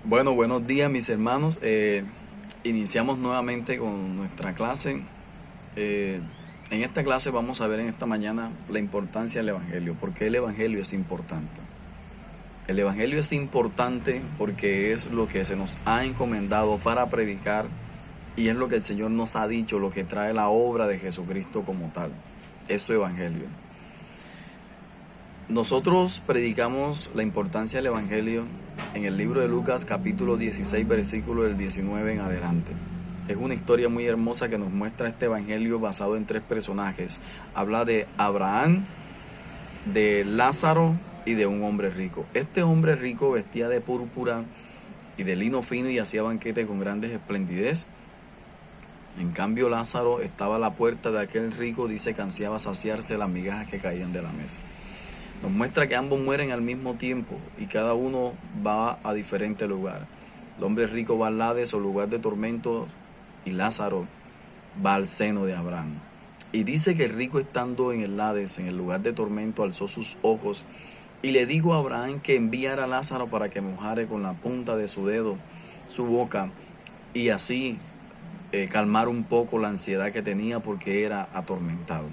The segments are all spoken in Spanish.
Bueno, buenos días mis hermanos. Iniciamos nuevamente con nuestra clase. Eh, en esta clase vamos a ver en esta mañana la importancia del Evangelio. ¿Por qué el Evangelio es importante? El Evangelio es importante porque es lo que se nos ha encomendado para predicar y es lo que el Señor nos ha dicho, lo que trae la obra de Jesucristo como tal. Es su Evangelio. Nosotros predicamos la importancia del Evangelio en el libro de Lucas capítulo 16 versículo del 19 en adelante. Es una historia muy hermosa que nos muestra este Evangelio basado en tres personajes. Habla de Abraham, de Lázaro y de un hombre rico. Este hombre rico vestía de púrpura y de lino fino y hacía banquete con grandes esplendidez. En cambio Lázaro estaba a la puerta de aquel rico, dice que ansiaba saciarse las migajas que caían de la mesa. Nos muestra que ambos mueren al mismo tiempo y cada uno va a diferente lugar. El hombre rico va al Hades o lugar de tormentos y Lázaro va al seno de Abraham. Y dice que el rico estando en el Hades, en el lugar de tormento, alzó sus ojos y le dijo a Abraham que enviara a Lázaro para que mojare con la punta de su dedo su boca y así calmar un poco la ansiedad que tenía porque era atormentado.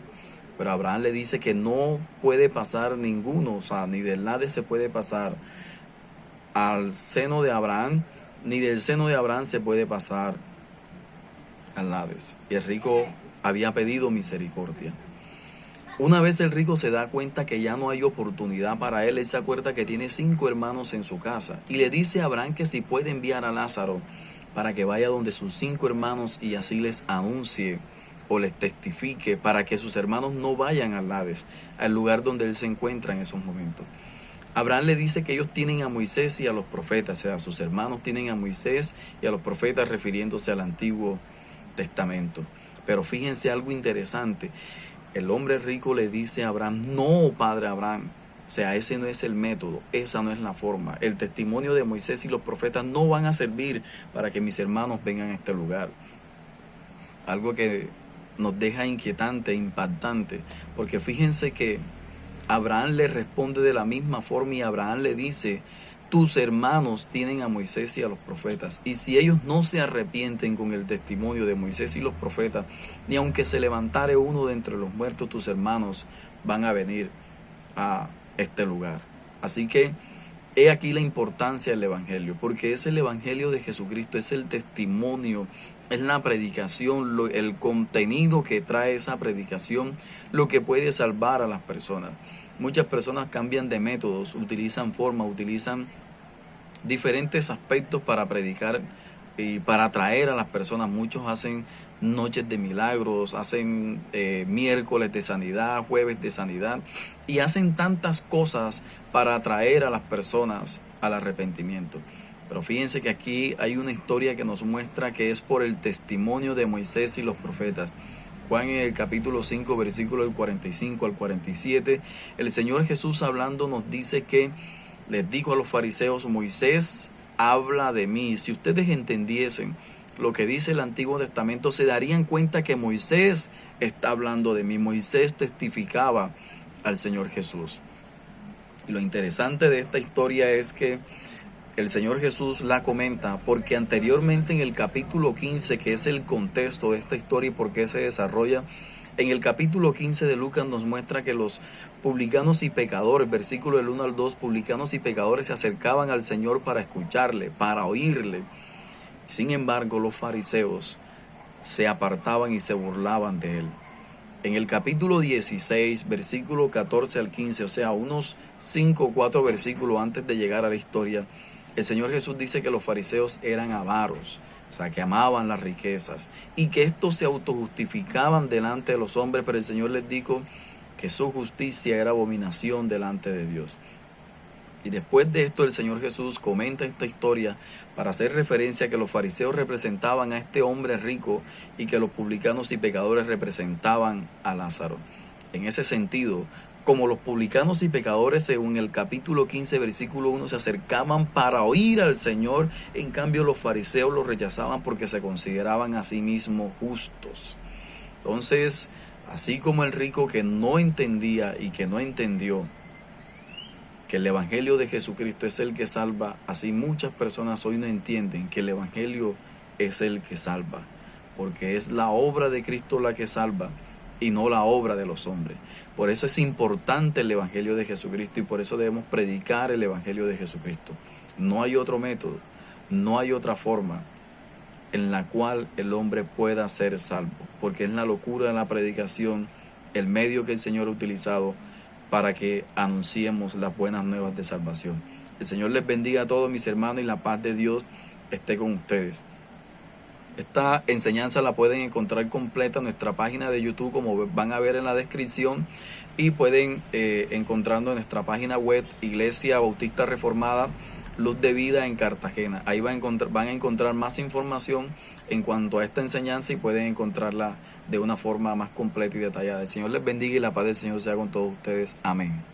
Pero Abraham le dice que no puede pasar ninguno, o sea, ni del Hades se puede pasar al seno de Abraham, ni del seno de Abraham se puede pasar al Hades. Y el rico había pedido misericordia. Una vez el rico se da cuenta que ya no hay oportunidad para él se acuerda que tiene 5 hermanos en su casa y le dice a Abraham que si puede enviar a Lázaro para que vaya donde sus 5 hermanos y así les anuncie o les testifique para que sus hermanos no vayan al Hades, al lugar donde él se encuentra en esos momentos. Abraham le dice que ellos tienen a Moisés y a los profetas, o sea, sus hermanos tienen a Moisés y a los profetas refiriéndose al Antiguo Testamento. Pero fíjense algo interesante, el hombre rico le dice a Abraham, no, padre Abraham, o sea, ese no es el método, esa no es la forma. El testimonio de Moisés y los profetas no van a servir para que mis hermanos vengan a este lugar. Algo que nos deja inquietante, impactante, porque fíjense que Abraham le responde de la misma forma y Abraham le dice, tus hermanos tienen a Moisés y a los profetas, y si ellos no se arrepienten con el testimonio de Moisés y los profetas, ni aunque se levantare uno de entre los muertos, tus hermanos van a venir a este lugar. Así que he aquí la importancia del Evangelio, porque es el Evangelio de Jesucristo, es el testimonio, es la predicación, el contenido que trae esa predicación, lo que puede salvar a las personas. Muchas personas cambian de métodos, utilizan formas, utilizan diferentes aspectos para predicar y para atraer a las personas. Muchos hacen noches de milagros, hacen miércoles de sanidad, jueves de sanidad y hacen tantas cosas para atraer a las personas al arrepentimiento. Pero fíjense que aquí hay una historia que nos muestra que es por el testimonio de Moisés y los profetas. Juan en el capítulo 5, versículo del 45 al 47, el Señor Jesús hablando nos dice que les dijo a los fariseos, Moisés habla de mí. Si ustedes entendiesen lo que dice el Antiguo Testamento, se darían cuenta que Moisés está hablando de mí. Moisés testificaba al Señor Jesús. Y lo interesante de esta historia es que el Señor Jesús la comenta porque anteriormente en el capítulo 15, que es el contexto de esta historia y por qué se desarrolla, en el capítulo 15 de Lucas nos muestra que los publicanos y pecadores, versículo del 1 al 2, publicanos y pecadores se acercaban al Señor para escucharle, para oírle. Sin embargo, los fariseos se apartaban y se burlaban de él. En el capítulo 16, versículo 14 al 15, o sea, unos 5 o 4 versículos antes de llegar a la historia, el Señor Jesús dice que los fariseos eran avaros, o sea, que amaban las riquezas y que estos se autojustificaban delante de los hombres, pero el Señor les dijo que su justicia era abominación delante de Dios. Y después de esto el Señor Jesús comenta esta historia para hacer referencia a que los fariseos representaban a este hombre rico y que los publicanos y pecadores representaban a Lázaro. En ese sentido, como los publicanos y pecadores, según el capítulo 15, versículo 1, se acercaban para oír al Señor, en cambio los fariseos los rechazaban porque se consideraban a sí mismos justos. Entonces, así como el rico que no entendía y que no entendió que el Evangelio de Jesucristo es el que salva. Así muchas personas hoy no entienden que el Evangelio es el que salva, porque es la obra de Cristo la que salva y no la obra de los hombres. Por eso es importante el Evangelio de Jesucristo y por eso debemos predicar el Evangelio de Jesucristo. No hay otro método, no hay otra forma en la cual el hombre pueda ser salvo, porque es la locura de la predicación, el medio que el Señor ha utilizado para que anunciemos las buenas nuevas de salvación. El Señor les bendiga a todos mis hermanos y la paz de Dios esté con ustedes. Esta enseñanza la pueden encontrar completa en nuestra página de YouTube, como van a ver en la descripción, y pueden encontrarlo en nuestra página web, Iglesia Bautista Reformada Luz de Vida en Cartagena. Ahí van a encontrar más información en cuanto a esta enseñanza y pueden encontrarla de una forma más completa y detallada. El Señor les bendiga y la paz del Señor sea con todos ustedes. Amén.